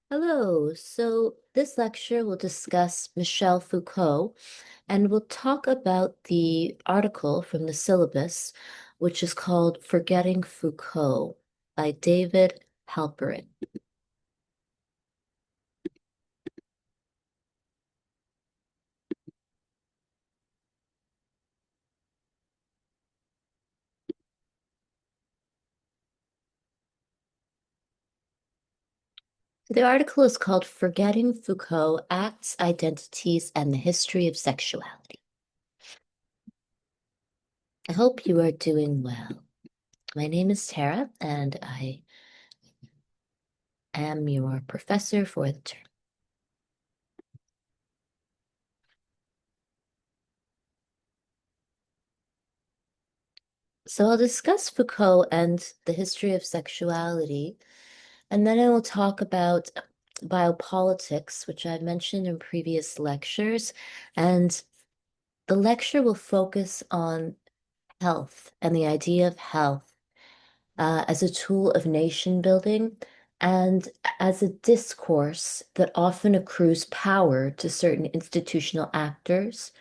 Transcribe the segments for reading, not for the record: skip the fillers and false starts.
Hello. So this lecture will discuss Michel Foucault, and we'll talk about the article from the syllabus, which is called Forgetting Foucault by David Halperin. The article is called Forgetting Foucault, Acts, Identities, and the History of Sexuality. I hope you are doing well. My name is Tara, and I am your professor for the term. So I'll discuss Foucault and the history of sexuality, and then I will talk about biopolitics, which I've mentioned in previous lectures. And the lecture will focus on health and the idea of health as a tool of nation building and as a discourse that often accrues power to certain institutional actors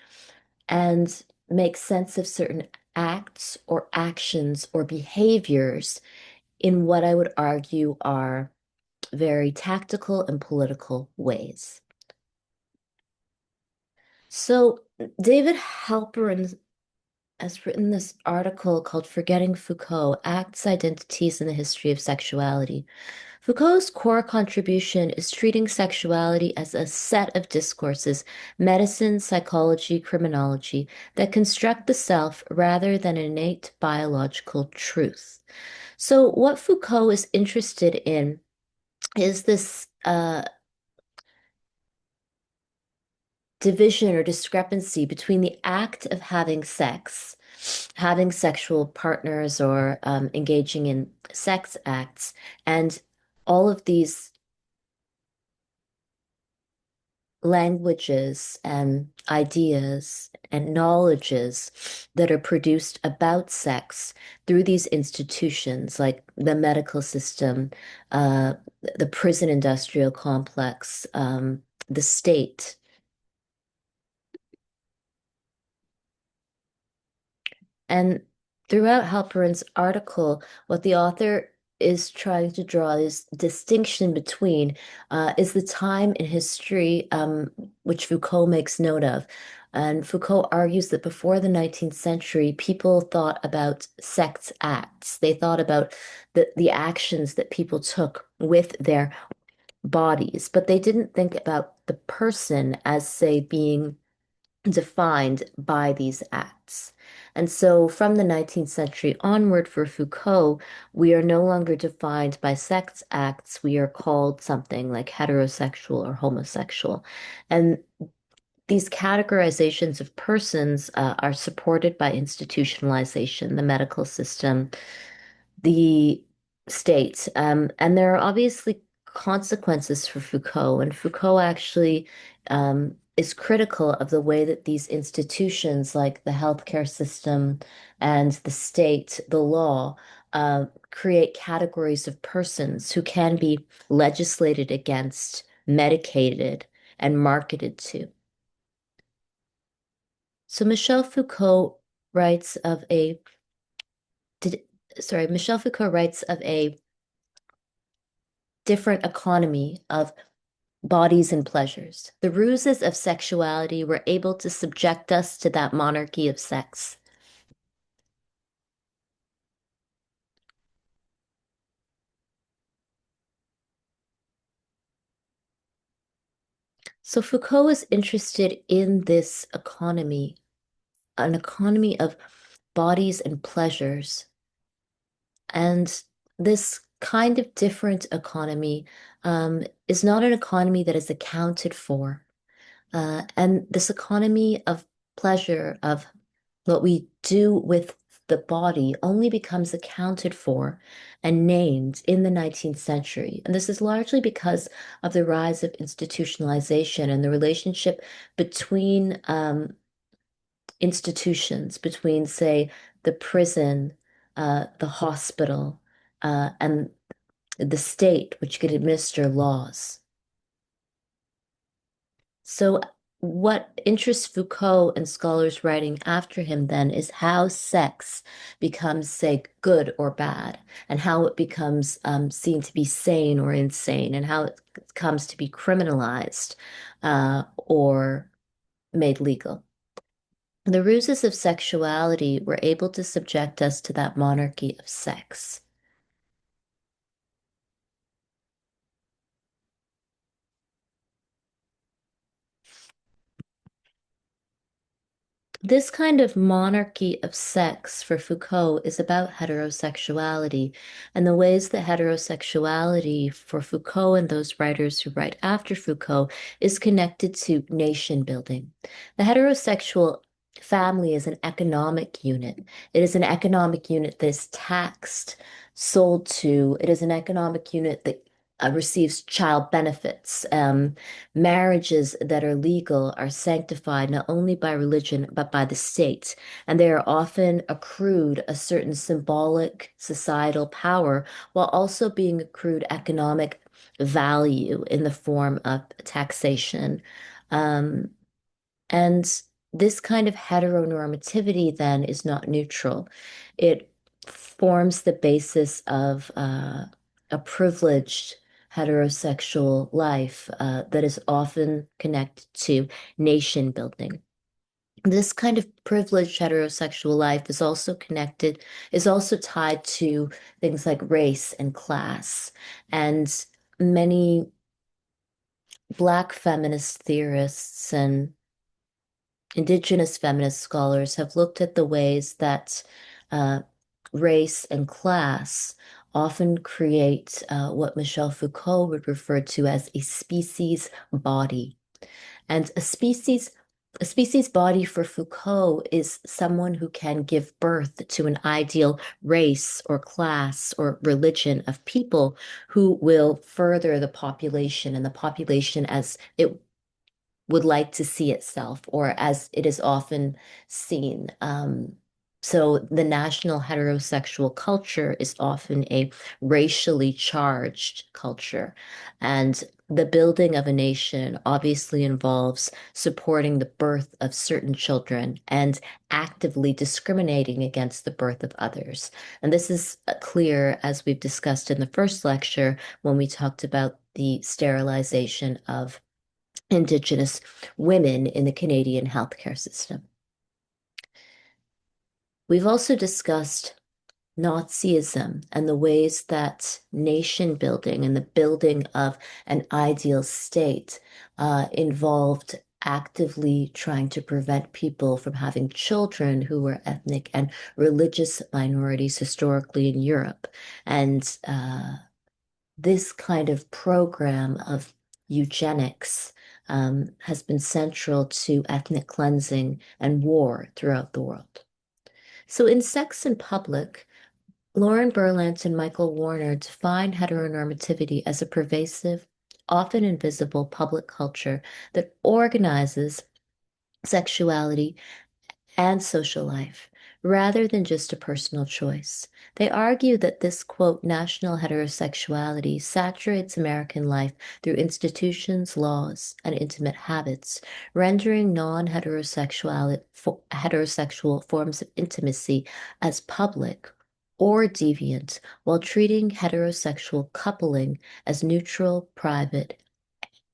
and makes sense of certain acts or actions or behaviors in what I would argue are very tactical and political ways. So, David Halperin has written this article called Forgetting Foucault, Acts, Identities, and the History of Sexuality. Foucault's core contribution is treating sexuality as a set of discourses, medicine, psychology, criminology, that construct the self rather than innate biological truth. So, what Foucault is interested in is this division or discrepancy between the act of having sex, having sexual partners, or engaging in sex acts, and all of these languages and ideas and knowledges that are produced about sex through these institutions like the medical system, uh, the prison industrial complex, the state. And throughout Halperin's article, what the author is trying to draw is distinction between is the time in history which Foucault makes note of. And Foucault argues that before the 19th century, people thought about sex acts. They thought about the actions that people took with their bodies, but they didn't think about the person as, say, being defined by these acts. And so from the 19th century onward for Foucault, we are no longer defined by sex acts. We are called something like heterosexual or homosexual. And these categorizations of persons are supported by institutionalization, the medical system, the state. And there are obviously consequences for Foucault, and Foucault actually is critical of the way that these institutions, like the healthcare system and the state, the law, create categories of persons who can be legislated against, medicated, and marketed to. So writes of a, did, Michel Foucault writes of a different economy of bodies and pleasures. The ruses of sexuality were able to subject us to that monarchy of sex. So Foucault is interested in this economy, an economy of bodies and pleasures. And this kind of different economy is not an economy that is accounted for. And this economy of pleasure, of what we do with the body, only becomes accounted for and named in the 19th century. And this is largely because of the rise of institutionalization and the relationship between institutions, between, say, the prison, the hospital, and the state, which could administer laws. So, what interests Foucault and scholars writing after him then is how sex becomes, say, good or bad, and how it becomes seen to be sane or insane, and how it comes to be criminalized or made legal. The ruses of sexuality were able to subject us to that monarchy of sex. This kind of monarchy of sex for Foucault is about heterosexuality and the ways that heterosexuality for Foucault and those writers who write after Foucault is connected to nation building. The heterosexual family is an economic unit. It is an economic unit that is taxed, sold to. It is an economic unit that receives child benefits. Marriages that are legal are sanctified not only by religion, but by the state. And they are often accrued a certain symbolic societal power while also being accrued economic value in the form of taxation. Um, and this kind of heteronormativity then is not neutral. It forms the basis of a privileged heterosexual life that is often connected to nation building. This kind of privileged heterosexual life is also tied to things like race and class. And many Black feminist theorists and Indigenous feminist scholars have looked at the ways that uh, race and class often create what Michel Foucault would refer to as a species body. And a species body for Foucault is someone who can give birth to an ideal race or class or religion of people who will further the population and the population as it would like to see itself, or as it is often seen. So the national heterosexual culture is often a racially charged culture. And the building of a nation obviously involves supporting the birth of certain children and actively discriminating against the birth of others. And this is clear, as we've discussed in the first lecture, when we talked about the sterilization of Indigenous women in the Canadian healthcare system. We've also discussed Nazism and the ways that nation building and the building of an ideal state involved actively trying to prevent people from having children who were ethnic and religious minorities historically in Europe. And this kind of program of eugenics has been central to ethnic cleansing and war throughout the world. So, in Sex in Public, Lauren Berlant and Michael Warner define heteronormativity as a pervasive, often invisible public culture that organizes sexuality and social life, rather than just a personal choice. They argue that this, quote, national heterosexuality saturates American life through institutions, laws, and intimate habits, rendering heterosexual forms of intimacy as public or deviant, while treating heterosexual coupling as neutral, private,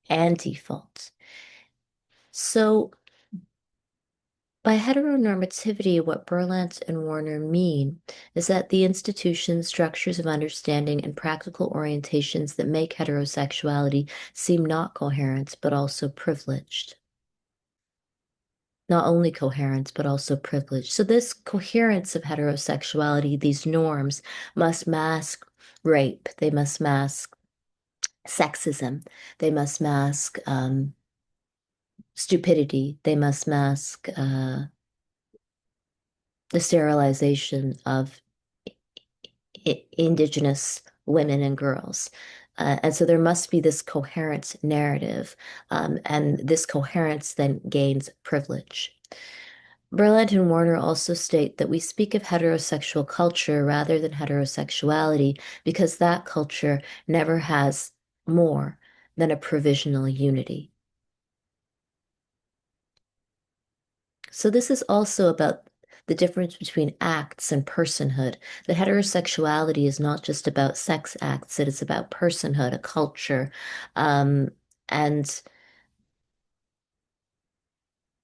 and default. So, by heteronormativity, what Berlant and Warner mean is that the institutions, structures of understanding, and practical orientations that make heterosexuality seem not coherent, but also privileged. Not only coherent, but also privileged. So, this coherence of heterosexuality, these norms, must mask rape, they must mask sexism, they must mask stupidity, they must mask the sterilization of Indigenous women and girls. And so there must be this coherent narrative, and this coherence then gains privilege. Berlant and Warner also state that we speak of heterosexual culture rather than heterosexuality because that culture never has more than a provisional unity. So this is also about the difference between acts and personhood. That heterosexuality is not just about sex acts, it is about personhood, a culture. Um, and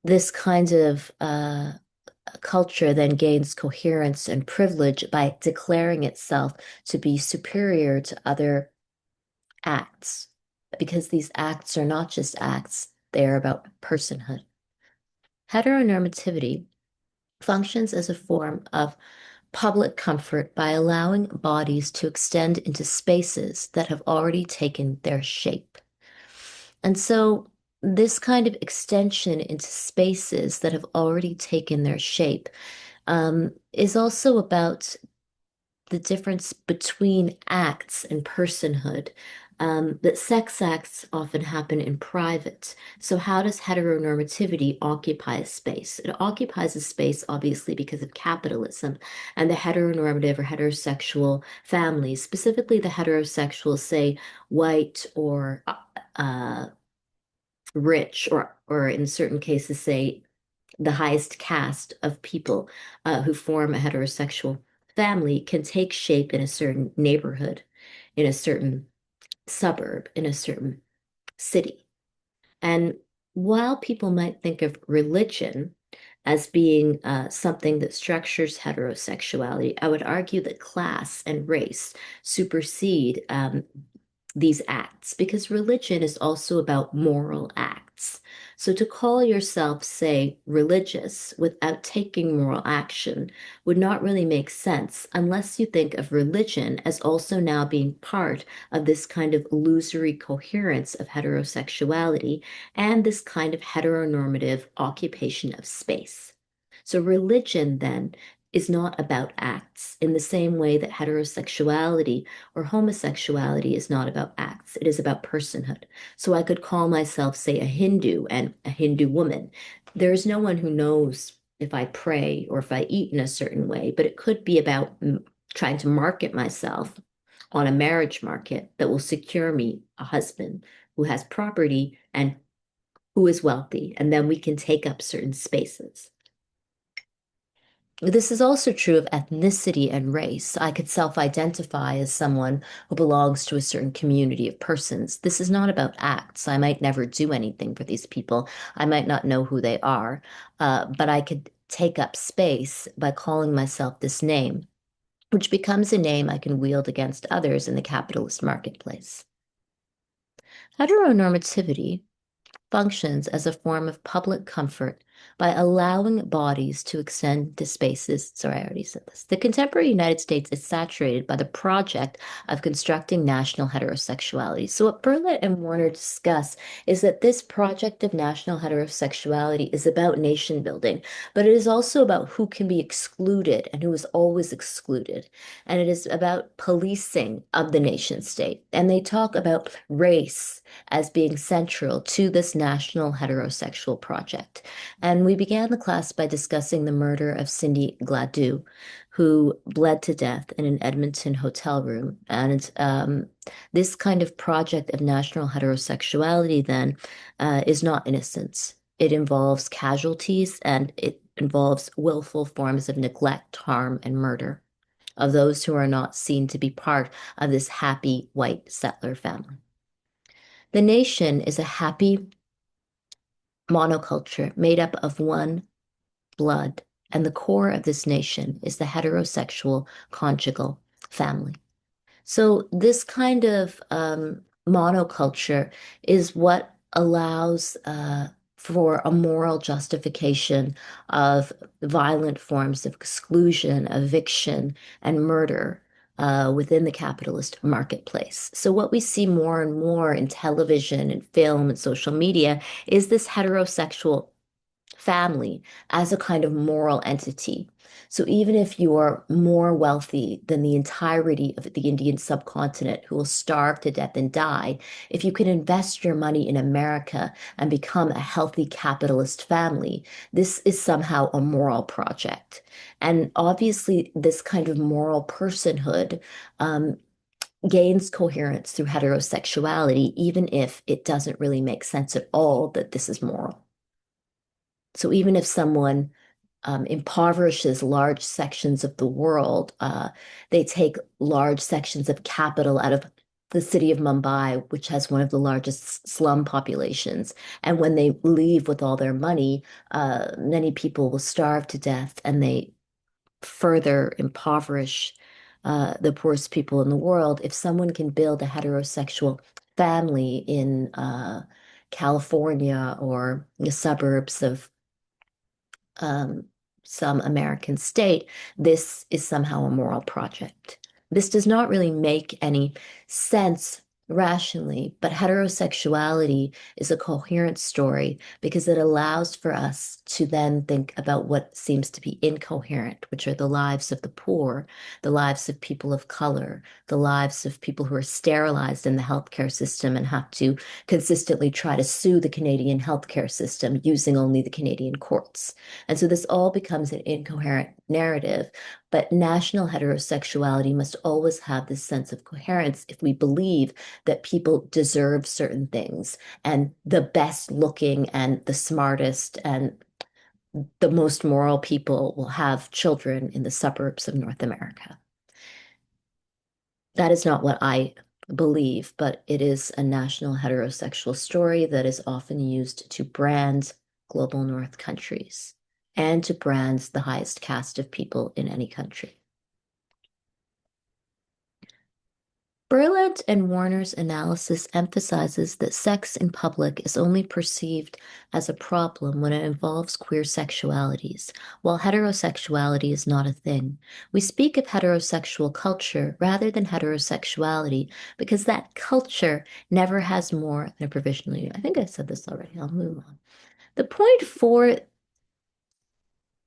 this kind of culture then gains coherence and privilege by declaring itself to be superior to other acts, because these acts are not just acts, they are about personhood. Heteronormativity functions as a form of public comfort by allowing bodies to extend into spaces that have already taken their shape. And so, this kind of extension into spaces that have already taken their shape is also about the difference between acts and personhood. That sex acts often happen in private. So, how does heteronormativity occupy a space? It occupies a space, obviously, because of capitalism and the heteronormative or heterosexual families, specifically the heterosexual, say, white or rich, or in certain cases, say, the highest caste of people who form a heterosexual family can take shape in a certain neighborhood, in a certain suburb, in a certain city. And while people might think of religion as being something that structures heterosexuality, I would argue that class and race supersede these acts, because religion is also about moral acts. So to call yourself, say, religious without taking moral action would not really make sense unless you think of religion as also now being part of this kind of illusory coherence of heterosexuality and this kind of heteronormative occupation of space. So religion then is not about acts in the same way that heterosexuality or homosexuality is not about acts, it is about personhood. So I could call myself, say, a Hindu and a Hindu woman. There is no one who knows if I pray or if I eat in a certain way, but it could be about trying to market myself on a marriage market that will secure me a husband who has property and who is wealthy, and then we can take up certain spaces. This is also true of ethnicity and race. I could self-identify as someone who belongs to a certain community of persons. This is not about acts. I might never do anything for these people. I might not know who they are, but I could take up space by calling myself this name, which becomes a name I can wield against others in the capitalist marketplace. Heteronormativity functions as a form of public comfort by allowing bodies to extend to spaces. Sorry, I already said this. The contemporary United States is saturated by the project of constructing national heterosexuality. So, what Berlin and Warner discuss is that this project of national heterosexuality is about nation building, but it is also about who can be excluded and who is always excluded. And it is about policing of the nation state. And they talk about race as being central to this national heterosexual project. And we began the class by discussing the murder of Cindy Gladue, who bled to death in an Edmonton hotel room. And this kind of project of national heterosexuality then is not innocence. It involves casualties and it involves willful forms of neglect, harm, and murder of those who are not seen to be part of this happy white settler family. The nation is a happy monoculture made up of one blood, and the core of this nation is the heterosexual conjugal family. So, this kind of monoculture is what allows for a moral justification of violent forms of exclusion, eviction, and murder within the capitalist marketplace. So, what we see more and more in television and film and social media is this heterosexual family as a kind of moral entity. So even if you are more wealthy than the entirety of the Indian subcontinent who will starve to death and die, if you can invest your money in America and become a healthy capitalist family, this is somehow a moral project. And obviously, this kind of moral personhood gains coherence through heterosexuality, even if it doesn't really make sense at all that this is moral. So even if someone impoverishes large sections of the world, they take large sections of capital out of the city of Mumbai, which has one of the largest slum populations. And when they leave with all their money, many people will starve to death and they further impoverish the poorest people in the world. If someone can build a heterosexual family in California or the suburbs of um, some American state, this is somehow a moral project. This does not really make any sense rationally, but heterosexuality is a coherent story because it allows for us to then think about what seems to be incoherent, which are the lives of the poor, the lives of people of color, the lives of people who are sterilized in the healthcare system and have to consistently try to sue the Canadian healthcare system using only the Canadian courts. And so this all becomes an incoherent narrative. But national heterosexuality must always have this sense of coherence if we believe that people deserve certain things and the best looking and the smartest and the most moral people will have children in the suburbs of North America. That is not what I believe, but it is a national heterosexual story that is often used to brand global North countries and to brand the highest caste of people in any country. Berland and Warner's analysis emphasizes that sex in public is only perceived as a problem when it involves queer sexualities, while heterosexuality is not a thing. We speak of heterosexual culture rather than heterosexuality because that culture never has more than a provisional union. I think I said this already. I'll move on. The point for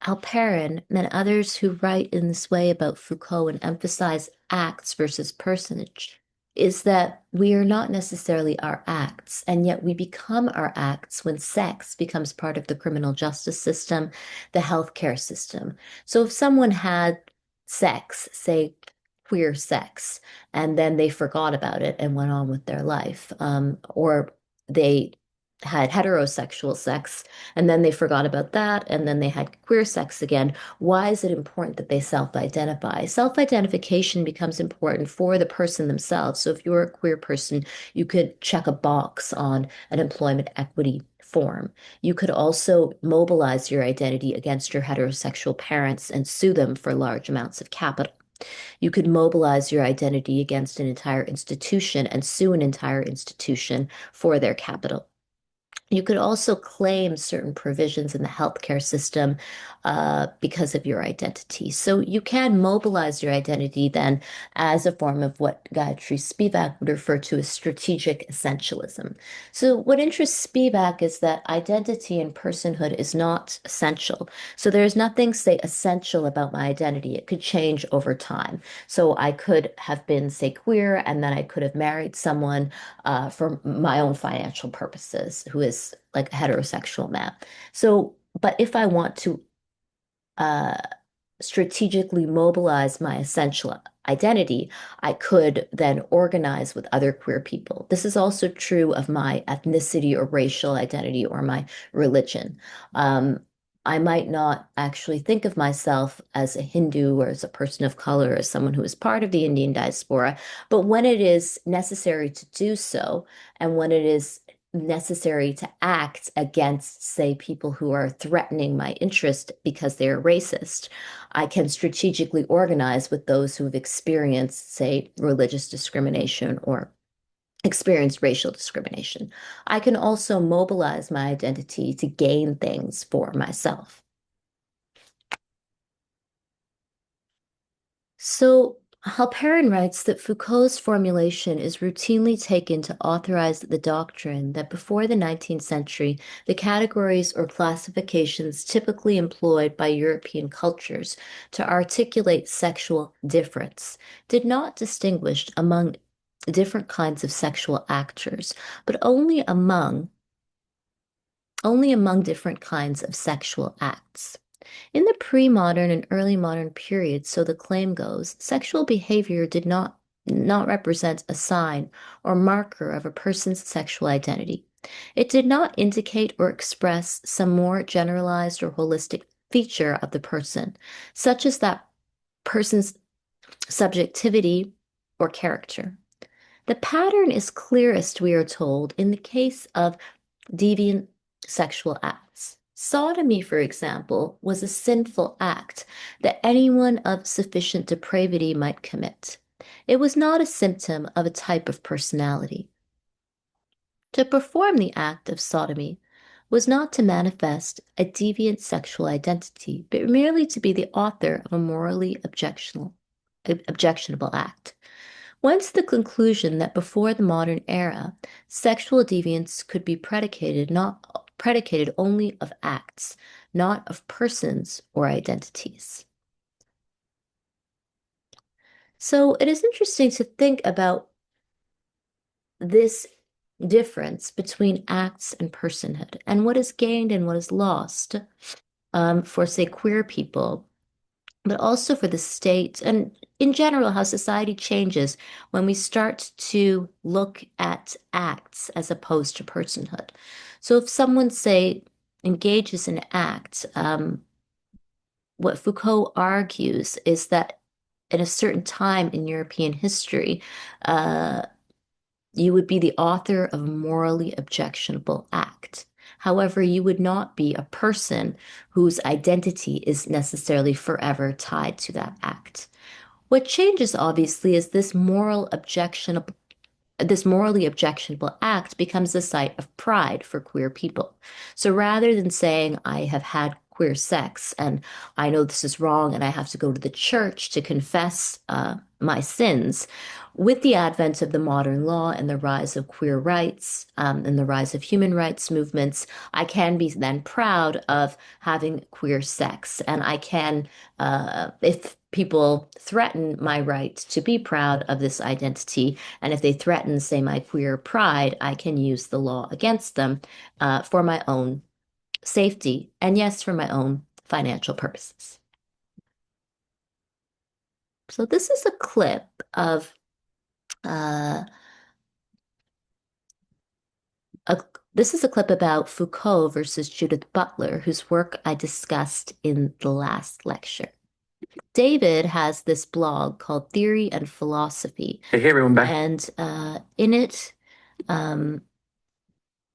Alperin and others who write in this way about Foucault and emphasize acts versus personage is that we are not necessarily our acts, and yet we become our acts when sex becomes part of the criminal justice system, the healthcare system. So if someone had sex, say queer sex, and then they forgot about it and went on with their life, or they had heterosexual sex and then they forgot about that, and then they had queer sex again. Why is it important that they self-identify? Self-identification becomes important for the person themselves. So if you're a queer person, you could check a box on an employment equity form. You could also mobilize your identity against your heterosexual parents and sue them for large amounts of capital. You could mobilize your identity against an entire institution and sue an entire institution for their capital. You could also claim certain provisions in the healthcare system because of your identity. So you can mobilize your identity then as a form of what Gayatri Spivak would refer to as strategic essentialism. So what interests Spivak is that identity and personhood is not essential. So there's nothing, say, essential about my identity. It could change over time. So I could have been, say, queer, and then I could have married someone for my own financial purposes, who is like a heterosexual man. So, but if I want to uh, strategically mobilize my essential identity, I could then organize with other queer people. This is also true of my ethnicity or racial identity or my religion. Um, I might not actually think of myself as a Hindu or as a person of color or as someone who is part of the Indian diaspora, but when it is necessary to do so, and when it is necessary to act against, say, people who are threatening my interest because they are racist, I can strategically organize with those who have experienced, say, religious discrimination or experienced racial discrimination. I can also mobilize my identity to gain things for myself. So, Halperin writes that Foucault's formulation is routinely taken to authorize the doctrine that before the 19th century, the categories or classifications typically employed by European cultures to articulate sexual difference did not distinguish among different kinds of sexual actors, but only among different kinds of sexual acts. In the pre-modern and early modern periods, so the claim goes, sexual behavior did not represent a sign or marker of a person's sexual identity. It did not indicate or express some more generalized or holistic feature of the person, such as that person's subjectivity or character. The pattern is clearest, we are told, in the case of deviant sexual acts. Sodomy, for example, was a sinful act that anyone of sufficient depravity might commit. It was not a symptom of a type of personality. To perform the act of sodomy was not to manifest a deviant sexual identity, but merely to be the author of a morally objectionable act. Whence the conclusion that before the modern era, sexual deviance could be predicated only of acts, not of persons or identities. So it is interesting to think about this difference between acts and personhood and what is gained and what is lost for, say, queer people, but also for the state and in general how society changes when we start to look at acts as opposed to personhood. So if someone, say, engages in an act, what Foucault argues is that in a certain time in European history, uh, you would be the author of a morally objectionable act. However, you would not be a person whose identity is necessarily forever tied to that act. What changes, obviously, is this morally objectionable act becomes a site of pride for queer people. So rather than saying, I have had queer sex and I know this is wrong and I have to go to the church to confess my sins, with the advent of the modern law and the rise of queer rights and the rise of human rights movements, I can be then proud of having queer sex. And I can, if people threaten my right to be proud of this identity, and if they threaten, say, my queer pride, I can use the law against them for my own safety and, yes, for my own financial purposes. So this is a clip of uh, a, this is a clip about Foucault versus Judith Butler, whose work I discussed in the last lecture. David has this blog called Theory and Philosophy. Hey, everyone, back. And in it, um,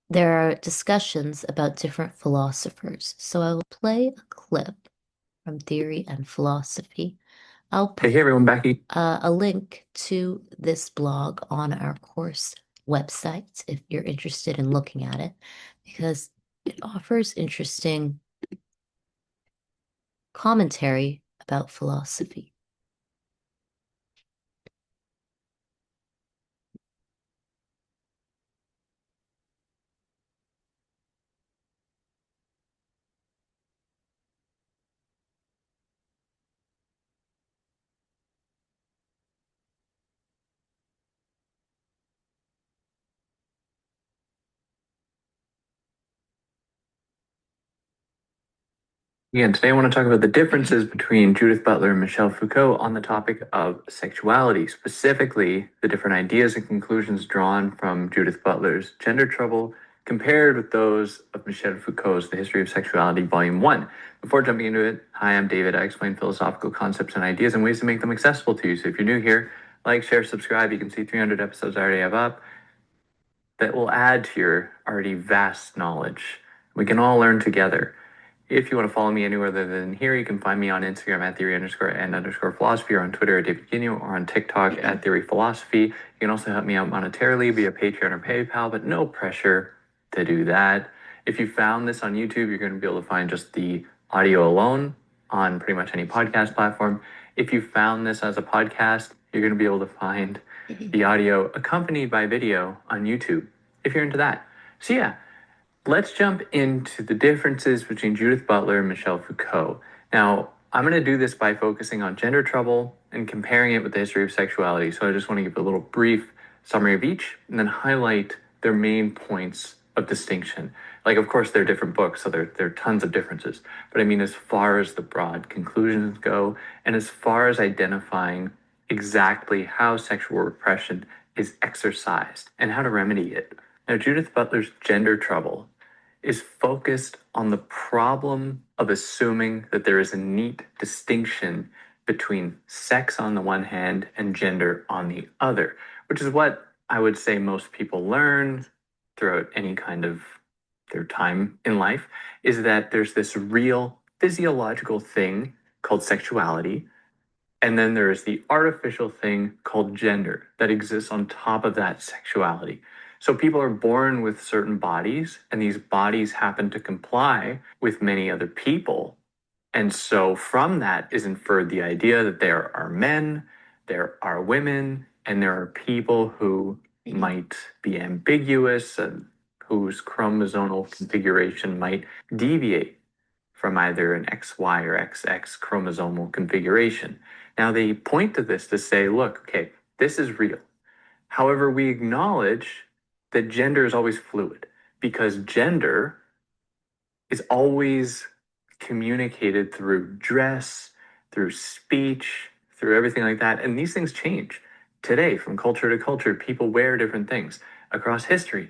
there are discussions about different philosophers. So I will play a clip from Theory and Philosophy. I'll put hey, everyone, Becky. A link to this blog on our course website if you're interested in looking at it, because it offers interesting commentary about philosophy. Again, today I want to talk about the differences between Judith Butler and Michel Foucault on the topic of sexuality, specifically the different ideas and conclusions drawn from Judith Butler's Gender Trouble compared with those of Michel Foucault's The History of Sexuality, Volume 1. Before jumping into it, hi, I'm David. I explain philosophical concepts and ideas and ways to make them accessible to you. So if you're new here, like, share, subscribe. You can see 300 episodes I already have up that will add to your already vast knowledge. We can all learn together. If you want to follow me anywhere other than here, you can find me on Instagram at theory_and_philosophy, or on Twitter at David Guineo, or on TikTok at Theory Philosophy. You can also help me out monetarily via Patreon or PayPal, but no pressure to do that. If you found this on YouTube, you're going to be able to find just the audio alone on pretty much any podcast platform. If you found this as a podcast, you're going to be able to find the audio accompanied by video on YouTube, if you're into that. So yeah, let's jump into the differences between Judith Butler and Michel Foucault. Now, I'm going to do this by focusing on Gender Trouble and comparing it with the History of Sexuality. So I just want to give a little brief summary of each and then highlight their main points of distinction. Like, of course, they're different books, so there are tons of differences. But I mean, as far as the broad conclusions go, and as far as identifying exactly how sexual repression is exercised and how to remedy it. Now, Judith Butler's gender trouble is focused on the problem of assuming that there is a neat distinction between sex on the one hand and gender on the other, which is what I would say most people learn throughout any kind of their time in life, is that there's this real physiological thing called sexuality, and then there's the artificial thing called gender that exists on top of that sexuality. So people are born with certain bodies, and these bodies happen to comply with many other people. And so from that is inferred the idea that there are men, there are women, and there are people who might be ambiguous and whose chromosomal configuration might deviate from either an XY or XX chromosomal configuration. Now, they point to this to say, look, okay, this is real. However, we acknowledge that gender is always fluid because gender is always communicated through dress, through speech, through everything like that. And these things change today from culture to culture. People wear different things across history.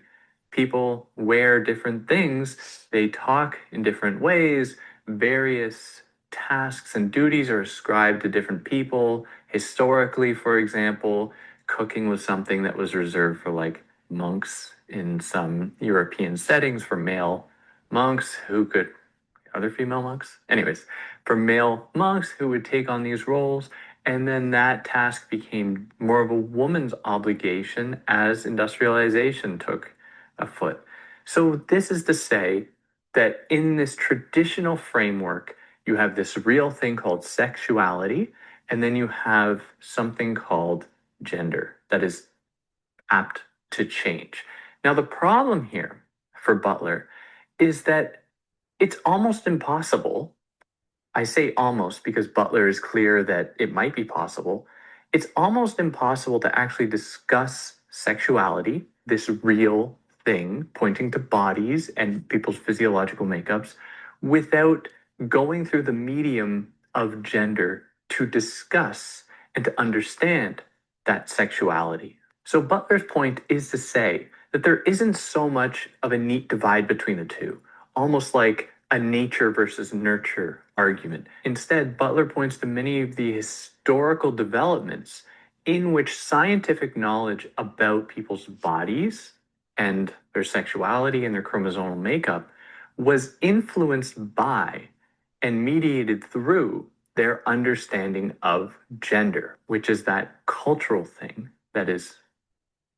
People wear different things. They talk in different ways. Various tasks and duties are ascribed to different people. Historically, for example, cooking was something that was reserved for like monks in some European settings for male monks who could, other female monks? Anyways, for male monks who would take on these roles. And then that task became more of a woman's obligation as industrialization took a foot. So, this is to say that in this traditional framework, you have this real thing called sexuality, and then you have something called gender that is apt to change. Now, the problem here for Butler is that it's almost impossible. I say almost because Butler is clear that it might be possible. It's almost impossible to actually discuss sexuality, this real thing pointing to bodies and people's physiological makeups, without going through the medium of gender to discuss and to understand that sexuality. So Butler's point is to say that there isn't so much of a neat divide between the two, almost like a nature versus nurture argument. Instead, Butler points to many of the historical developments in which scientific knowledge about people's bodies and their sexuality and their chromosomal makeup was influenced by and mediated through their understanding of gender, which is that cultural thing that is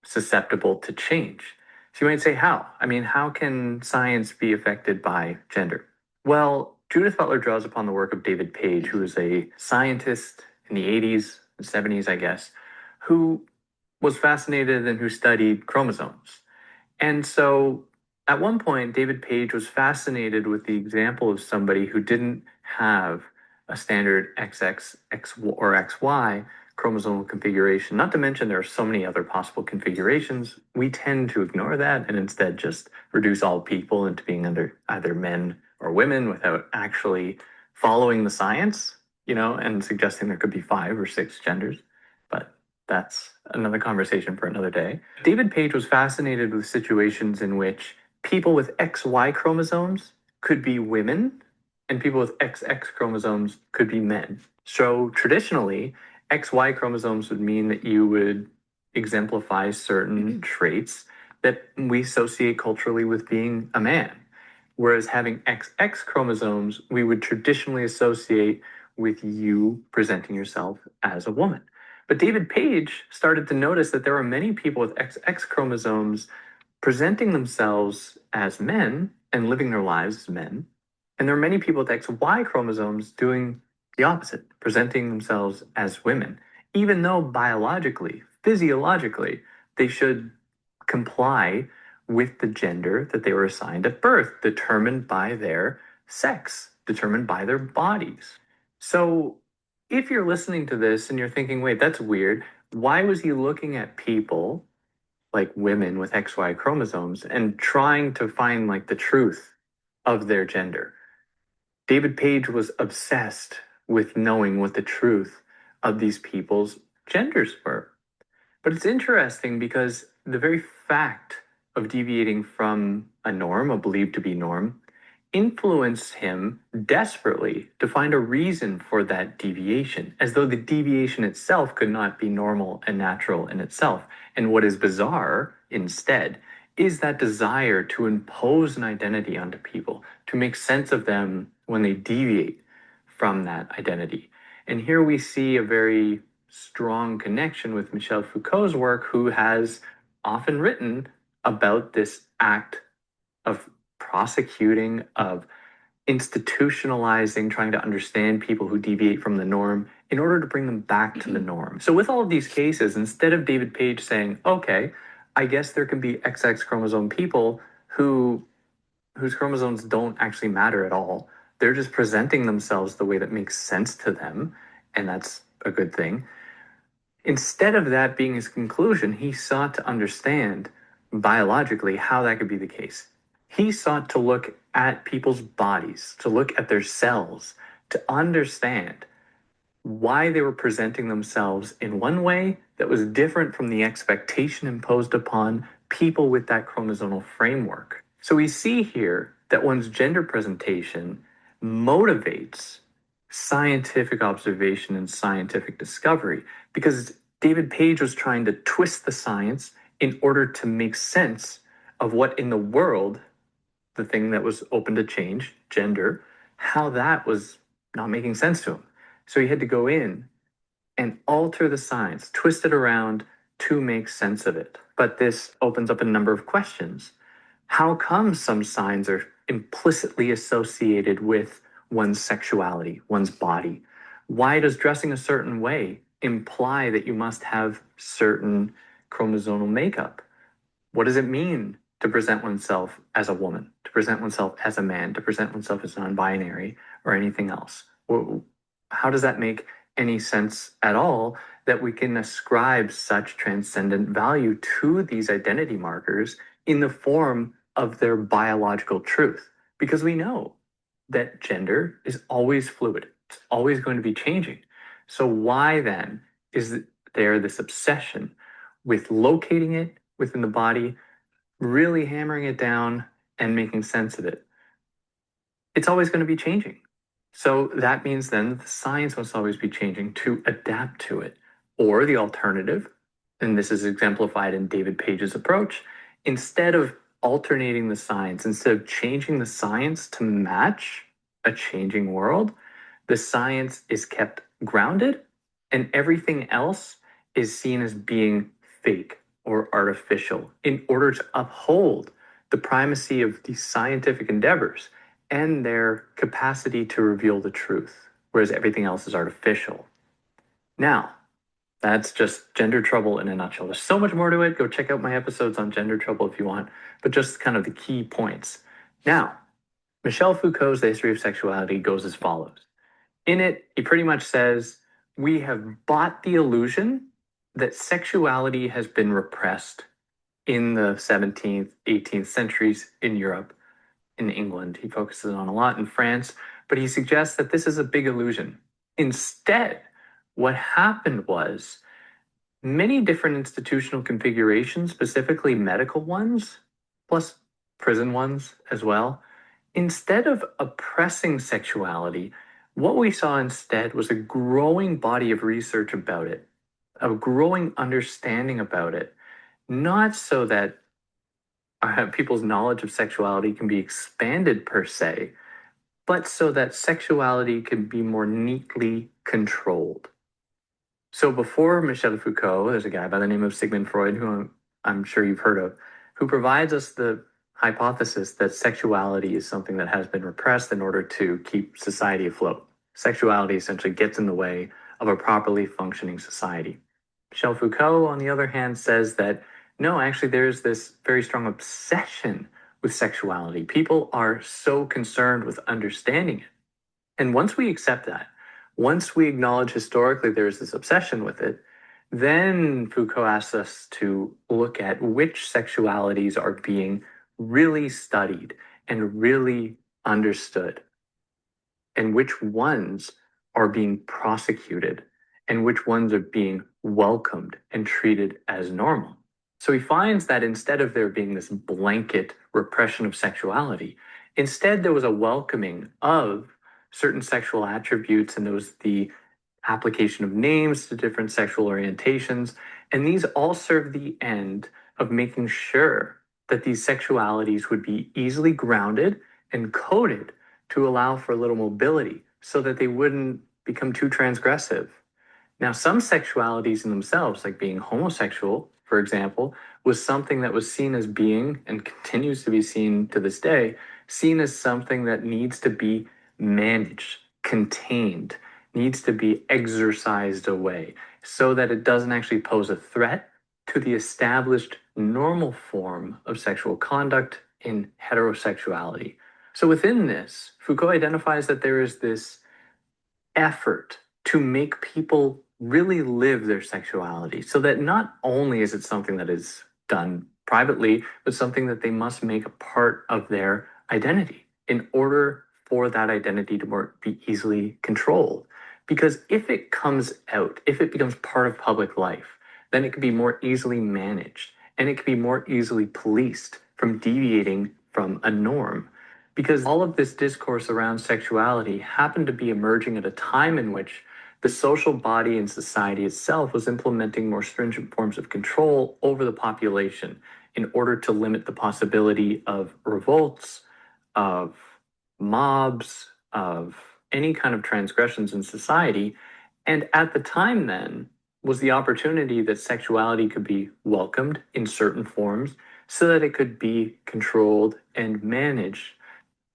susceptible to change. So you might say, how? I mean, how can science be affected by gender? Well, Judith Butler draws upon the work of David Page, who is a scientist in the 80s and 70s, I guess, who was fascinated and who studied chromosomes. And so at one point, David Page was fascinated with the example of somebody who didn't have a standard XX, or XY chromosomal configuration. Not to mention there are so many other possible configurations. We tend to ignore that and instead just reduce all people into being under either men or women without actually following the science, and suggesting there could be 5 or 6 genders. But that's another conversation for another day. David Page was fascinated with situations in which people with XY chromosomes could be women and people with XX chromosomes could be men. So traditionally, XY chromosomes would mean that you would exemplify certain traits that we associate culturally with being a man. Whereas having XX chromosomes, we would traditionally associate with you presenting yourself as a woman. But David Page started to notice that there are many people with XX chromosomes presenting themselves as men and living their lives as men. And there are many people with XY chromosomes doing the opposite, presenting themselves as women, even though biologically, physiologically, they should comply with the gender that they were assigned at birth, determined by their sex, determined by their bodies. So if you're listening to this and you're thinking, wait, that's weird, why was he looking at people like women with XY chromosomes and trying to find like the truth of their gender? David Page was obsessed with knowing what the truth of these people's genders were. But it's interesting because the very fact of deviating from a norm, a believed to be norm, influence him desperately to find a reason for that deviation, as though the deviation itself could not be normal and natural in itself. And what is bizarre instead is that desire to impose an identity onto people, to make sense of them when they deviate from that identity. And here we see a very strong connection with Michel Foucault's work, who has often written about this act of prosecuting, of institutionalizing, trying to understand people who deviate from the norm in order to bring them back to the norm. So, with all of these cases, instead of David Page saying, okay, I guess there can be XX chromosome people whose chromosomes don't actually matter at all. They're just presenting themselves the way that makes sense to them, and that's a good thing. Instead of that being his conclusion, he sought to understand biologically how that could be the case. He sought to look at people's bodies, to look at their cells, to understand why they were presenting themselves in one way that was different from the expectation imposed upon people with that chromosomal framework. So we see here that one's gender presentation motivates scientific observation and scientific discovery, because David Page was trying to twist the science in order to make sense of what in the world, the thing that was open to change, gender, how that was not making sense to him. So he had to go in and alter the science, twist it around to make sense of it. But this opens up a number of questions. How come some signs are implicitly associated with one's sexuality, one's body? Why does dressing a certain way imply that you must have certain chromosomal makeup? What does it mean to present oneself as a woman, to present oneself as a man, to present oneself as non-binary or anything else? How does that make any sense at all that we can ascribe such transcendent value to these identity markers in the form of their biological truth? Because we know that gender is always fluid, it's always going to be changing. So, why then is there this obsession with locating it within the body, really hammering it down and making sense of it? It's always going to be changing. So that means then that the science must always be changing to adapt to it. Or the alternative, and this is exemplified in David Page's approach, instead of alternating the science, instead of changing the science to match a changing world, the science is kept grounded and everything else is seen as being fake or artificial in order to uphold the primacy of these scientific endeavors and their capacity to reveal the truth, whereas everything else is artificial. Now, that's just gender trouble in a nutshell. There's so much more to it. Go check out my episodes on gender trouble if you want, but just kind of the key points. Now, Michel Foucault's The History of Sexuality goes as follows. In it, he pretty much says, we have bought the illusion that sexuality has been repressed in the 17th, 18th centuries in Europe, in England. He focuses on a lot in France, but he suggests that this is a big illusion. Instead, what happened was many different institutional configurations, specifically medical ones, plus prison ones as well, instead of oppressing sexuality, what we saw instead was a growing body of research about it, a growing understanding about it, not so that people's knowledge of sexuality can be expanded per se, but so that sexuality can be more neatly controlled. So before Michel Foucault, there's a guy by the name of Sigmund Freud, who I'm sure you've heard of, who provides us the hypothesis that sexuality is something that has been repressed in order to keep society afloat. Sexuality essentially gets in the way of a properly functioning society. Michel Foucault, on the other hand, says that no, actually, there's this very strong obsession with sexuality. People are so concerned with understanding it. And once we accept that, once we acknowledge historically there's this obsession with it, then Foucault asks us to look at which sexualities are being really studied and really understood, and which ones are being prosecuted, and which ones are being welcomed and treated as normal. So he finds that instead of there being this blanket repression of sexuality, instead there was a welcoming of certain sexual attributes, and there was the application of names to different sexual orientations. And these all serve the end of making sure that these sexualities would be easily grounded and coded to allow for a little mobility so that they wouldn't become too transgressive. Now, some sexualities in themselves, like being homosexual, for example, was something that was seen as being, and continues to be seen to this day, seen as something that needs to be managed, contained, needs to be exercised away so that it doesn't actually pose a threat to the established normal form of sexual conduct in heterosexuality. So within this, Foucault identifies that there is this effort to make people really live their sexuality so that not only is it something that is done privately, but something that they must make a part of their identity in order for that identity to be easily controlled. Because if it comes out, if it becomes part of public life, then it can be more easily managed and it can be more easily policed from deviating from a norm, because all of this discourse around sexuality happened to be emerging at a time in which the social body and society itself was implementing more stringent forms of control over the population in order to limit the possibility of revolts, of mobs, of any kind of transgressions in society. And at the time, then, was the opportunity that sexuality could be welcomed in certain forms so that it could be controlled and managed.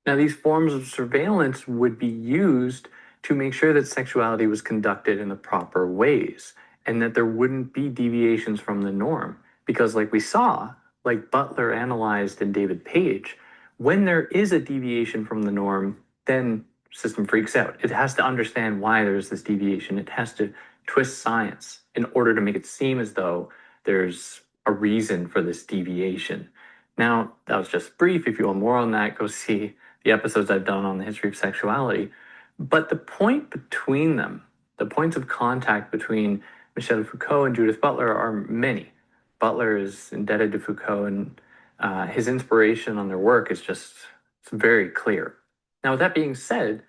Now, these forms of surveillance would be used to make sure that sexuality was conducted in the proper ways and that there wouldn't be deviations from the norm. Because, like we saw, like Butler analyzed in David Page, when there is a deviation from the norm, then system freaks out. It has to understand why there's this deviation. It has to twist science in order to make it seem as though there's a reason for this deviation. Now, that was just brief. If you want more on that, go see the episodes I've done on the history of sexuality. But the point between them, the points of contact between Michel Foucault and Judith Butler are many. Butler is indebted to Foucault, and his inspiration on their work is just it's very clear. Now, with that being said,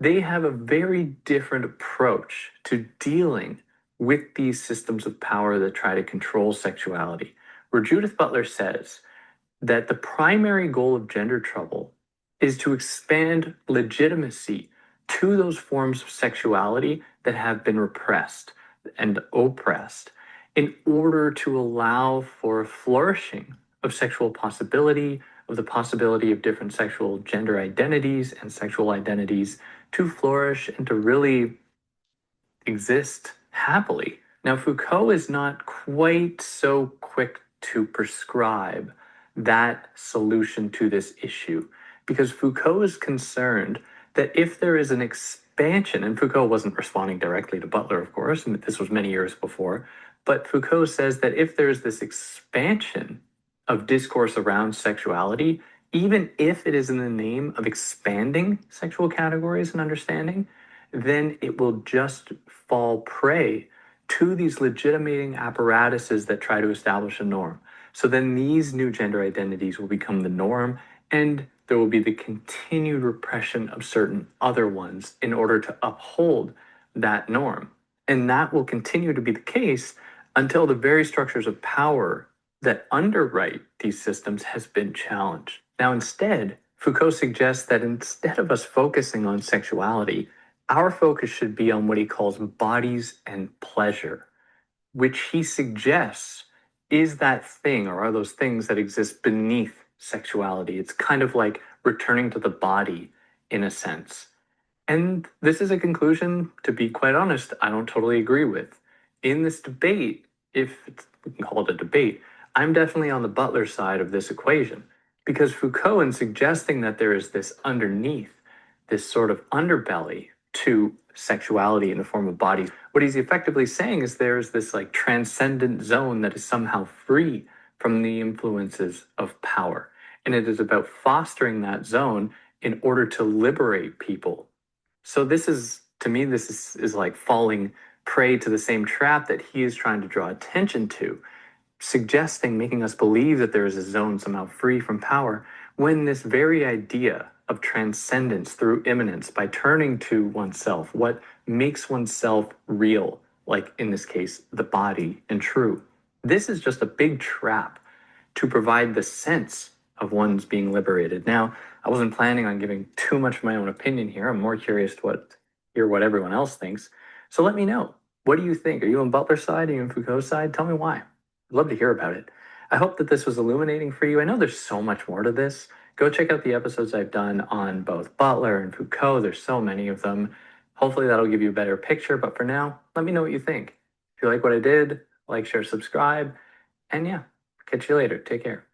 they have a very different approach to dealing with these systems of power that try to control sexuality. Where Judith Butler says that the primary goal of gender trouble is to expand legitimacy to those forms of sexuality that have been repressed and oppressed in order to allow for flourishing of sexual possibility, of the possibility of different sexual gender identities and sexual identities to flourish and to really exist happily. Now, Foucault is not quite so quick to prescribe that solution to this issue because Foucault is concerned that if there is an expansion, and Foucault wasn't responding directly to Butler, of course, and this was many years before, but Foucault says that if there's this expansion of discourse around sexuality, even if it is in the name of expanding sexual categories and understanding, then it will just fall prey to these legitimating apparatuses that try to establish a norm. So then these new gender identities will become the norm, and there will be the continued repression of certain other ones in order to uphold that norm. And that will continue to be the case until the very structures of power that underwrite these systems has been challenged. Now, instead, Foucault suggests that instead of us focusing on sexuality, our focus should be on what he calls bodies and pleasure, which he suggests is that thing or are those things that exist beneath sexuality. It's kind of like returning to the body in a sense. And this is a conclusion, to be quite honest, I don't totally agree with. In this debate, if we can call it a debate, I'm definitely on the Butler side of this equation. Because Foucault, in suggesting that there is this underneath, this sort of underbelly to sexuality in the form of bodies, what he's effectively saying is there's this like transcendent zone that is somehow free from the influences of power. And it is about fostering that zone in order to liberate people. So this is, to me, this is like falling prey to the same trap that he is trying to draw attention to, suggesting, making us believe that there is a zone somehow free from power, when this very idea of transcendence through immanence, by turning to oneself, what makes oneself real, like in this case, the body, and true, this is just a big trap to provide the sense of one's being liberated. Now, I wasn't planning on giving too much of my own opinion here. I'm more curious to hear what everyone else thinks. So let me know. What do you think? Are you on Butler's side? Are you on Foucault's side? Tell me why. I'd love to hear about it. I hope that this was illuminating for you. I know there's so much more to this. Go check out the episodes I've done on both Butler and Foucault. There's so many of them. Hopefully that'll give you a better picture. But for now, let me know what you think. If you like what I did, like, share, subscribe. And yeah, catch you later. Take care.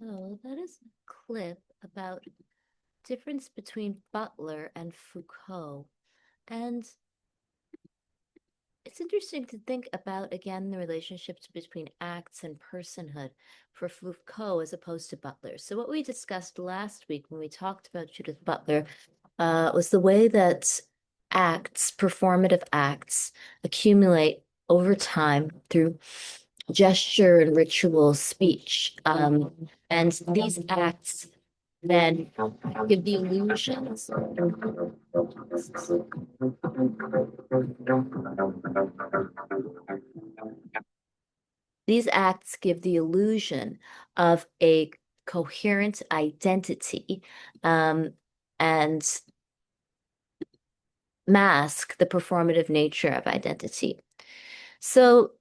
So that is a clip about difference between Butler and Foucault. And it's interesting to think about again the relationships between acts and personhood for Foucault as opposed to Butler. So, what we discussed last week when we talked about Judith Butler was the way that acts, performative acts, accumulate over time through gesture and ritual speech. And these acts then give the illusions. These acts give the illusion of a coherent identity, and mask the performative nature of identity. So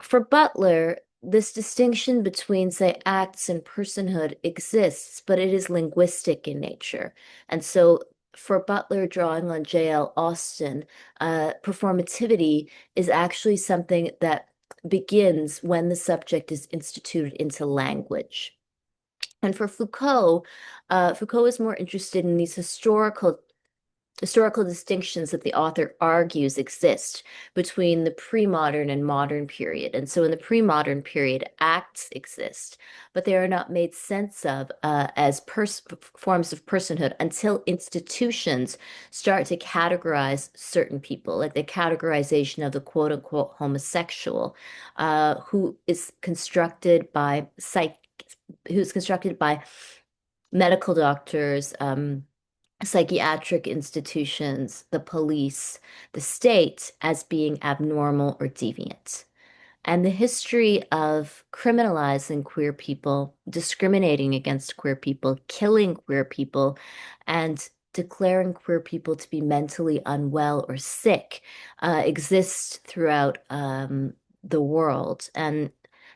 for Butler, this distinction between, say, acts and personhood exists, but it is linguistic in nature. And so for Butler, drawing on J.L. Austin, performativity is actually something that begins when the subject is instituted into language. And for Foucault, Foucault is more interested in these historical distinctions that the author argues exist between the pre-modern and modern period. And so in the pre-modern period, acts exist, but they are not made sense of as forms of personhood until institutions start to categorize certain people, like the categorization of the quote unquote homosexual, who is constructed by who's constructed by medical doctors, psychiatric institutions, the police, the state as being abnormal or deviant. And the history of criminalizing queer people, discriminating against queer people, killing queer people, and declaring queer people to be mentally unwell or sick exists throughout the world. And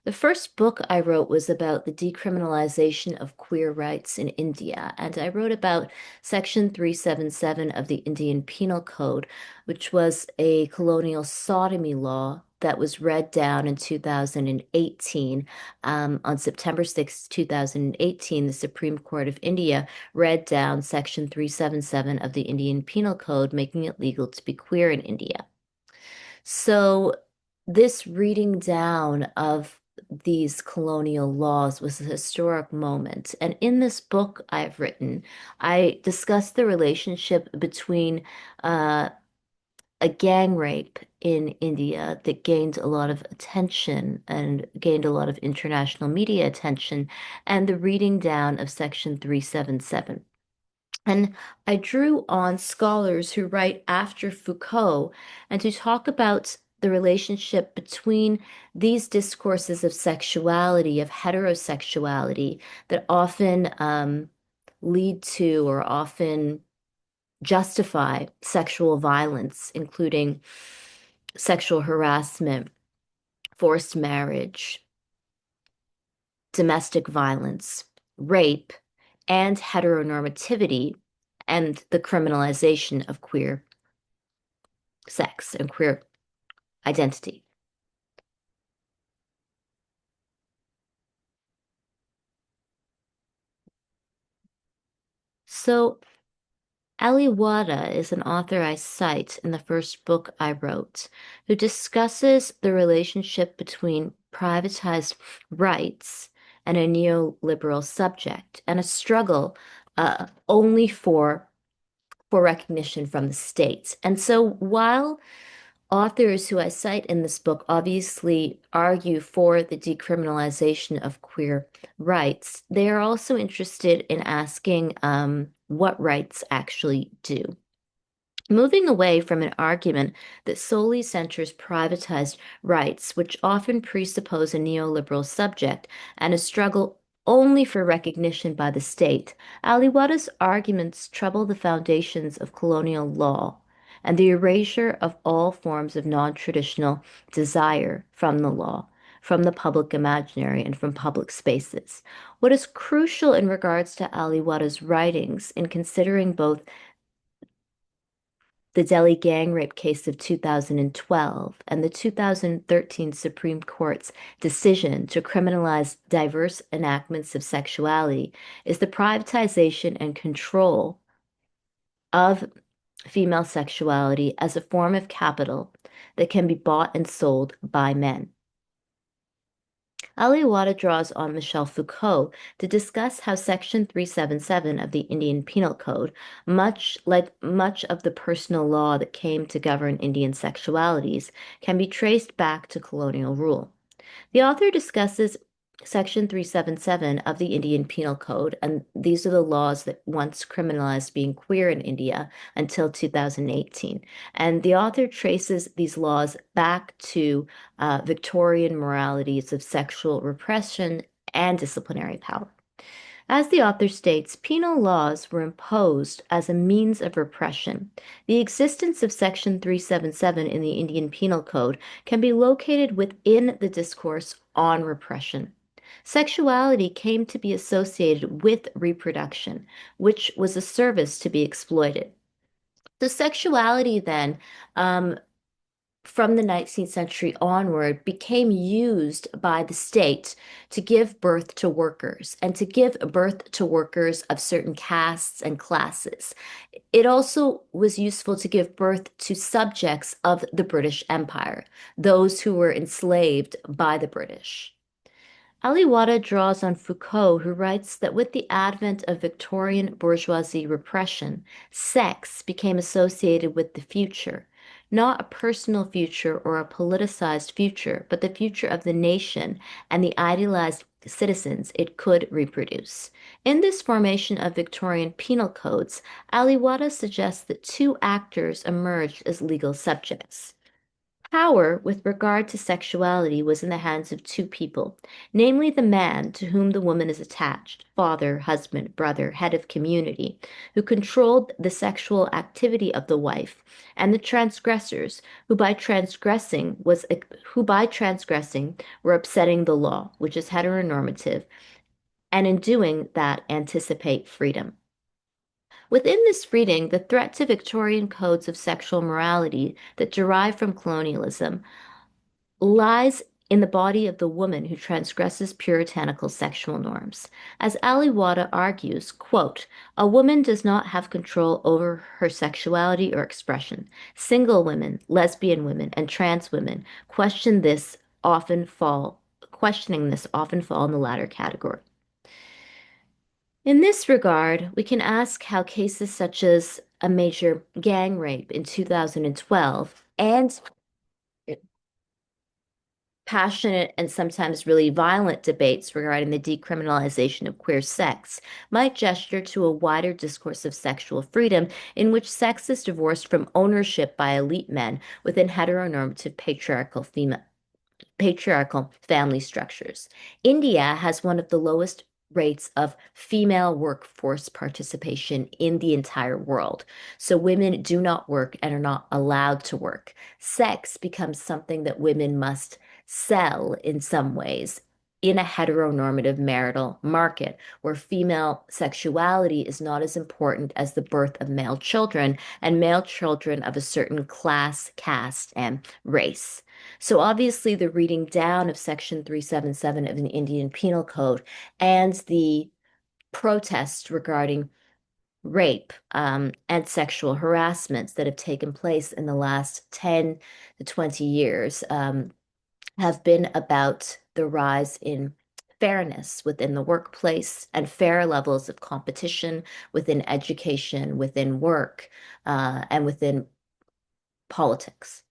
the first book I wrote was about the decriminalization of queer rights in India. And I wrote about Section 377 of the Indian Penal Code, which was a colonial sodomy law that was read down in 2018. On September 6, 2018, the Supreme Court of India read down Section 377 of the Indian Penal Code, making it legal to be queer in India. So, this reading down of these colonial laws was a historic moment. And in this book I've written, I discuss the relationship between uh, a gang rape in India that gained a lot of attention and gained a lot of international media attention, and the reading down of Section 377. And I drew on scholars who write after Foucault and to talk about the relationship between these discourses of sexuality, of heterosexuality, that often lead to or often justify sexual violence, including sexual harassment, forced marriage, domestic violence, rape, and heteronormativity, and the criminalization of queer sex and queer identity. So, Ali Wada is an author I cite in the first book I wrote, who discusses the relationship between privatized rights and a neoliberal subject, and a struggle only for recognition from the states. And so while authors who I cite in this book obviously argue for the decriminalization of queer rights, they are also interested in asking what rights actually do. Moving away from an argument that solely centers privatized rights, which often presuppose a neoliberal subject and a struggle only for recognition by the state, Aliwada's arguments trouble the foundations of colonial law and the erasure of all forms of non-traditional desire from the law, from the public imaginary, and from public spaces. What is crucial in regards to Aliwada's writings in considering both the Delhi gang rape case of 2012 and the 2013 Supreme Court's decision to criminalize diverse enactments of sexuality is the privatization and control of female sexuality as a form of capital that can be bought and sold by men. Aliwada draws on Michel Foucault to discuss how Section 377 of the Indian Penal Code, much like much of the personal law that came to govern Indian sexualities, can be traced back to colonial rule. The author discusses Section 377 of the Indian Penal Code, and these are the laws that once criminalized being queer in India until 2018. And the author traces these laws back to Victorian moralities of sexual repression and disciplinary power. As the author states, penal laws were imposed as a means of repression. The existence of Section 377 in the Indian Penal Code can be located within the discourse on repression. Sexuality came to be associated with reproduction, which was a service to be exploited. So, sexuality then from the 19th century onward became used by the state to give birth to workers and to give birth to workers of certain castes and classes. It also was useful to give birth to subjects of the British Empire, those who were enslaved by the British. Aliwada draws on Foucault, who writes that with the advent of Victorian bourgeoisie repression, sex became associated with the future, not a personal future or a politicized future, but the future of the nation and the idealized citizens it could reproduce. In this formation of Victorian penal codes, Aliwada suggests that two actors emerged as legal subjects. Power with regard to sexuality was in the hands of two people, namely the man to whom the woman is attached, father, husband, brother, head of community, who controlled the sexual activity of the wife, and the transgressors, who by transgressing were upsetting the law, which is heteronormative, and in doing that anticipate freedom. Within this reading, the threat to Victorian codes of sexual morality that derive from colonialism lies in the body of the woman who transgresses puritanical sexual norms. As Aliwada argues, quote, a woman does not have control over her sexuality or expression. Single women, lesbian women, and trans women questioning this often fall in the latter category. In this regard, we can ask how cases such as a major gang rape in 2012 and passionate and sometimes really violent debates regarding the decriminalization of queer sex might gesture to a wider discourse of sexual freedom in which sex is divorced from ownership by elite men within heteronormative patriarchal family structures. India has one of the lowest rates of female workforce participation in the entire world. So women do not work and are not allowed to work. Sex becomes something that women must sell in some ways in a heteronormative marital market where female sexuality is not as important as the birth of male children and male children of a certain class, caste, and race. So obviously the reading down of Section 377 of the Indian Penal Code and the protests regarding rape and sexual harassments that have taken place in the last 10 to 20 years have been about the rise in fairness within the workplace and fair levels of competition within education, within work, and within politics.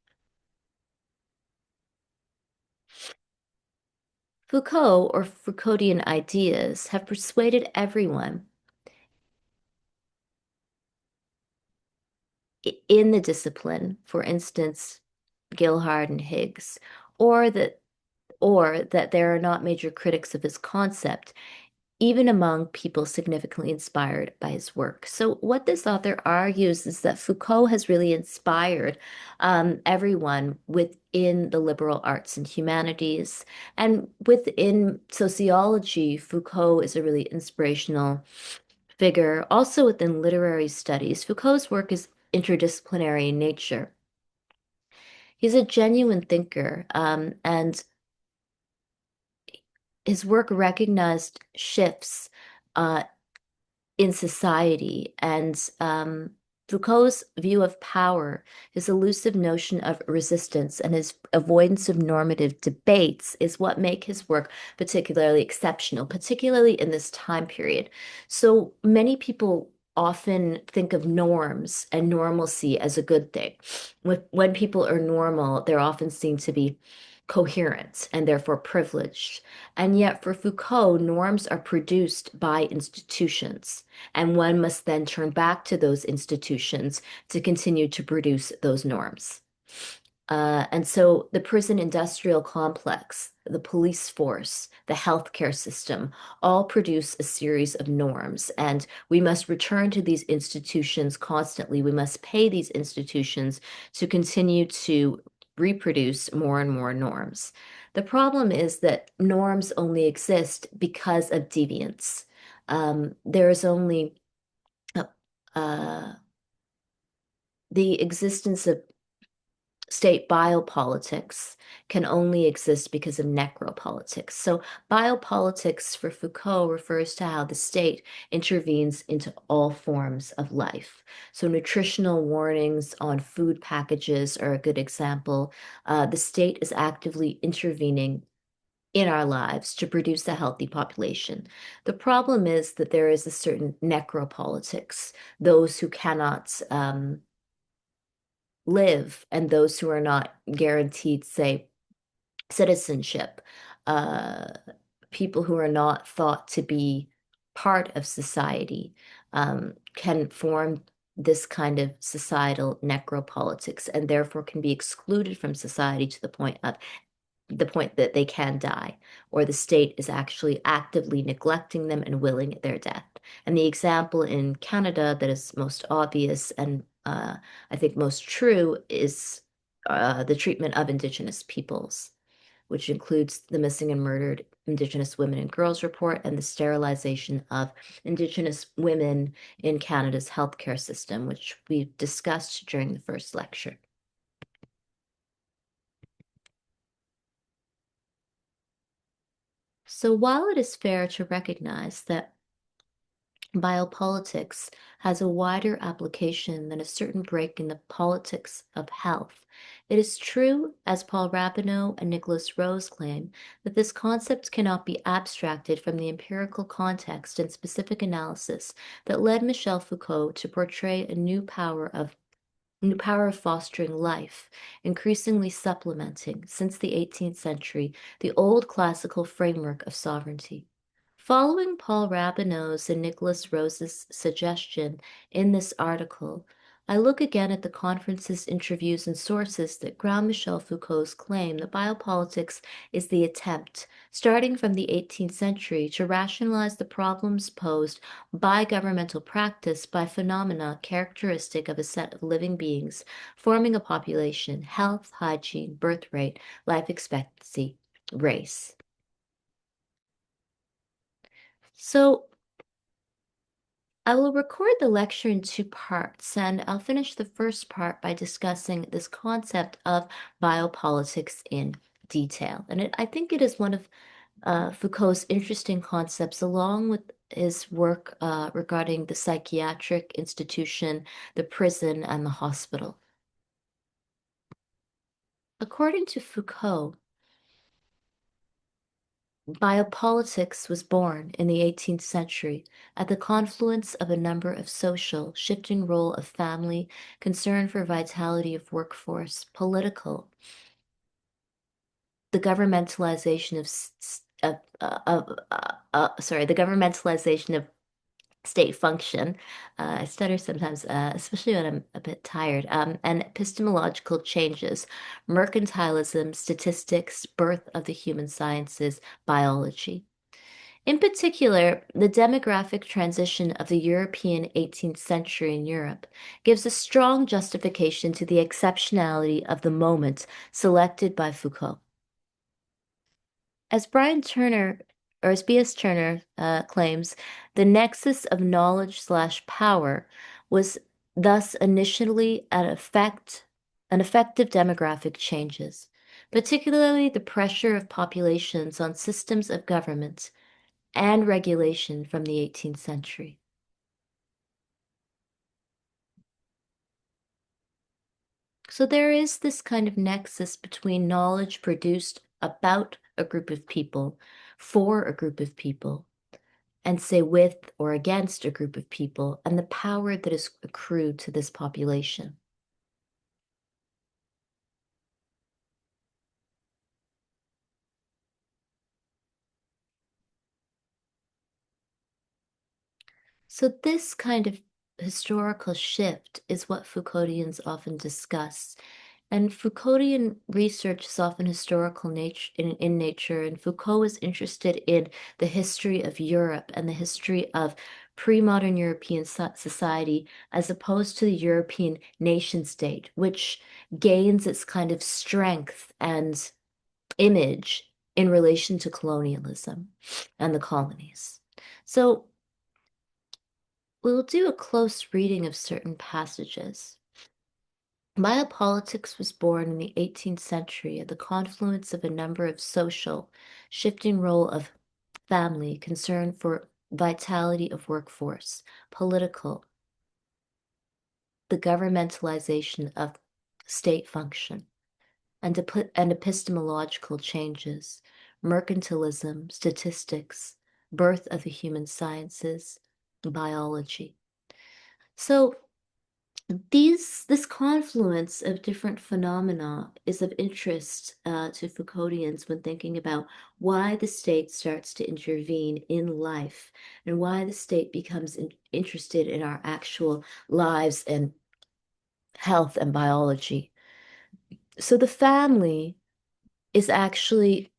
Foucault or Foucauldian ideas have persuaded everyone in the discipline, for instance, Gilhard and Higgs, or that there are not major critics of his concept, even among people significantly inspired by his work. So, what this author argues is that Foucault has really inspired everyone within the liberal arts and humanities. And within sociology, Foucault is a really inspirational figure. Also, within literary studies, Foucault's work is interdisciplinary in nature. He's a genuine thinker, and his work recognized shifts uh, in society. And Foucault's view of power, his elusive notion of resistance, and his avoidance of normative debates is what make his work particularly exceptional, particularly in this time period. So many people often think of norms and normalcy as a good thing. When people are normal, they're often seen to be coherent and therefore privileged. And yet, for Foucault, norms are produced by institutions, and one must then turn back to those institutions to continue to produce those norms. And so the prison industrial complex, the police force, the healthcare system all produce a series of norms. And we must return to these institutions constantly. We must pay these institutions to continue to reproduce more and more norms. The problem is that norms only exist because of deviance. There is only uh, uh, the existence of state biopolitics can only exist because of necropolitics. So, biopolitics for Foucault refers to how the state intervenes into all forms of life. So, nutritional warnings on food packages are a good example. The state is actively intervening in our lives to produce a healthy population. The problem is that there is a certain necropolitics, those who cannot live and those who are not guaranteed, say, citizenship, uh, people who are not thought to be part of society, can form this kind of societal necropolitics and therefore can be excluded from society to the point that they can die, or the state is actually actively neglecting them and willing their death. And the example in Canada that is most obvious and I think most true is the treatment of Indigenous peoples, which includes the missing and murdered Indigenous women and girls report and the sterilization of Indigenous women in Canada's healthcare system, which we discussed during the first lecture. So while it is fair to recognize that biopolitics has a wider application than a certain break in the politics of health, it is true, as Paul Rabinow and Nicholas Rose claim, that this concept cannot be abstracted from the empirical context and specific analysis that led Michel Foucault to portray a new power of fostering life, increasingly supplementing, since the 18th century, the old classical framework of sovereignty. Following Paul Rabinow's and Nicholas Rose's suggestion in this article, I look again at the conferences, interviews, and sources that ground Michel Foucault's claim that biopolitics is the attempt, starting from the 18th century, to rationalize the problems posed by governmental practice by phenomena characteristic of a set of living beings forming a population, health, hygiene, birth rate, life expectancy, race. So, I will record the lecture in two parts, and I'll finish the first part by discussing this concept of biopolitics in detail. And I think it is one of Foucault's interesting concepts, along with his work regarding the psychiatric institution, the prison, and the hospital. According to Foucault, Biopolitics was born in the 18th century at the confluence of a number of social, shifting role of family, concern for vitality of workforce, political, the governmentalization of, the governmentalization of state function. I stutter sometimes, especially when I'm a bit tired. And epistemological changes, mercantilism, statistics, birth of the human sciences, biology. In particular, the demographic transition of the European 18th century in Europe gives a strong justification to the exceptionality of the moment selected by Foucault. As Brian Turner, or as B.S. Turner claims, the nexus of knowledge slash power was thus initially an effective demographic changes, particularly the pressure of populations on systems of government and regulation from the 18th century. So there is this kind of nexus between knowledge produced about a group of people for a group of people and say with or against a group of people and the power that is accrued to this population. So this kind of historical shift is what Foucauldians often discuss. And Foucauldian research is often historical in nature, and Foucault is interested in the history of Europe and the history of pre-modern European society as opposed to the European nation state, which gains its kind of strength and image in relation to colonialism and the colonies. So we'll do a close reading of certain passages. Biopolitics was born in the 18th century at the confluence of a number of social, shifting role of family, concern for vitality of workforce, political, the governmentalization of state function, and epistemological changes, mercantilism, statistics, birth of the human sciences, biology. So this confluence of different phenomena is of interest to Foucauldians when thinking about why the state starts to intervene in life and why the state becomes interested in our actual lives and health and biology. So the family is actually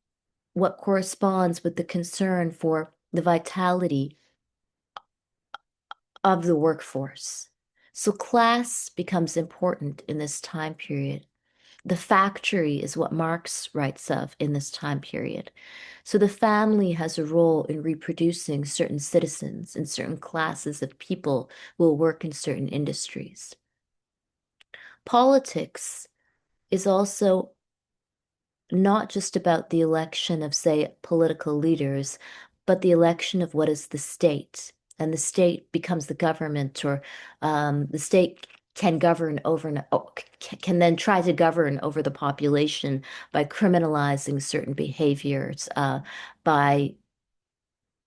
what corresponds with the concern for the vitality of the workforce. So class becomes important in this time period. The factory is what Marx writes of in this time period. So the family has a role in reproducing certain citizens and certain classes of people who will work in certain industries. Politics is also not just about the election of, say, political leaders, but the election of what is the state. And the state becomes the government, or the state can govern can then try to govern over the population by criminalizing certain behaviors, by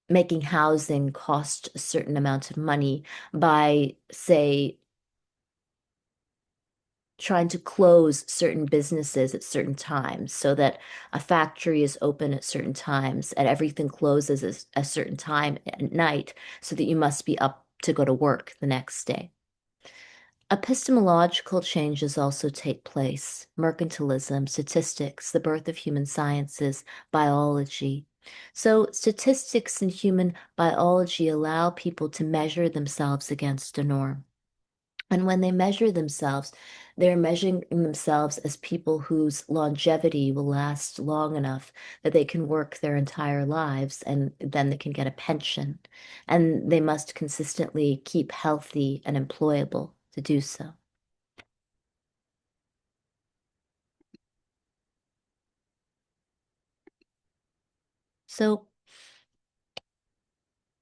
making housing cost a certain amount of money, by, say, trying to close certain businesses at certain times so that a factory is open at certain times and everything closes at a certain time at night so that you must be up to go to work the next day. Epistemological changes also take place. Mercantilism, statistics, the birth of human sciences, biology. So statistics and human biology allow people to measure themselves against a norm. And when they measure themselves, they're measuring themselves as people whose longevity will last long enough that they can work their entire lives and then they can get a pension. And they must consistently keep healthy and employable to do so. So,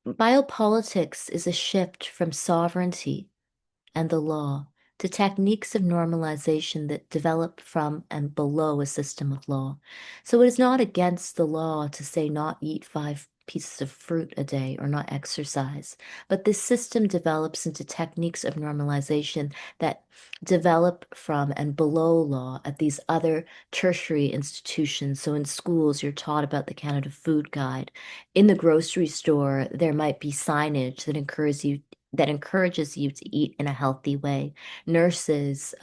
biopolitics is a shift from sovereignty and the law to techniques of normalization that develop from and below a system of law. So it is not against the law to say not eat 5 pieces of fruit a day or not exercise, but this system develops into techniques of normalization that develop from and below law at these other tertiary institutions. So in schools, you're taught about the Canada Food Guide. In the grocery store, there might be signage that encourages you to eat in a healthy way. Nurses,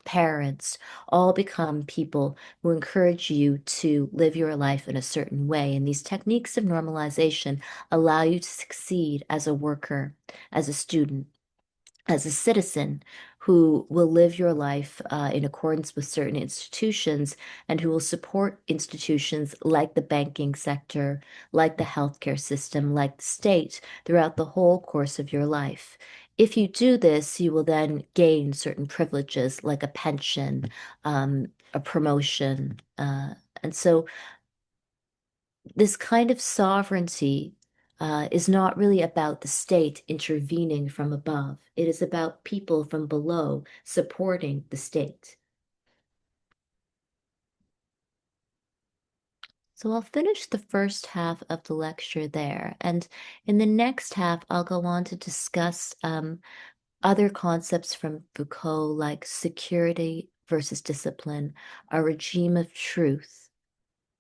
parents, all become people who encourage you to live your life in a certain way. And these techniques of normalization allow you to succeed as a worker, as a student, as a citizen who will live your life in accordance with certain institutions and who will support institutions like the banking sector, like the healthcare system, like the state throughout the whole course of your life. If you do this, you will then gain certain privileges like a pension, a promotion. And so this kind of sovereignty is not really about the state intervening from above. It is about people from below supporting the state. So I'll finish the first half of the lecture there. And in the next half, I'll go on to discuss other concepts from Foucault, like security versus discipline, a regime of truth.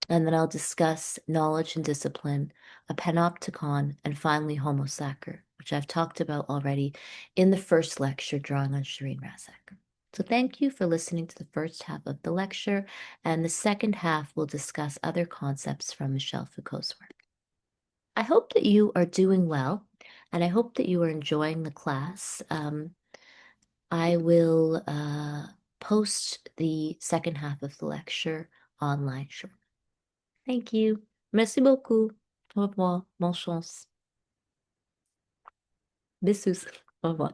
And then I'll discuss knowledge and discipline, a panopticon, and finally Homo sacer, which I've talked about already in the first lecture, drawing on Shireen Razak. So thank you for listening to the first half of the lecture, and the second half will discuss other concepts from Michel Foucault's work. I hope that you are doing well, and I hope that you are enjoying the class. I will post the second half of the lecture online shortly. Thank you. Merci beaucoup. Au revoir. Bonne chance. Bisous. Au revoir.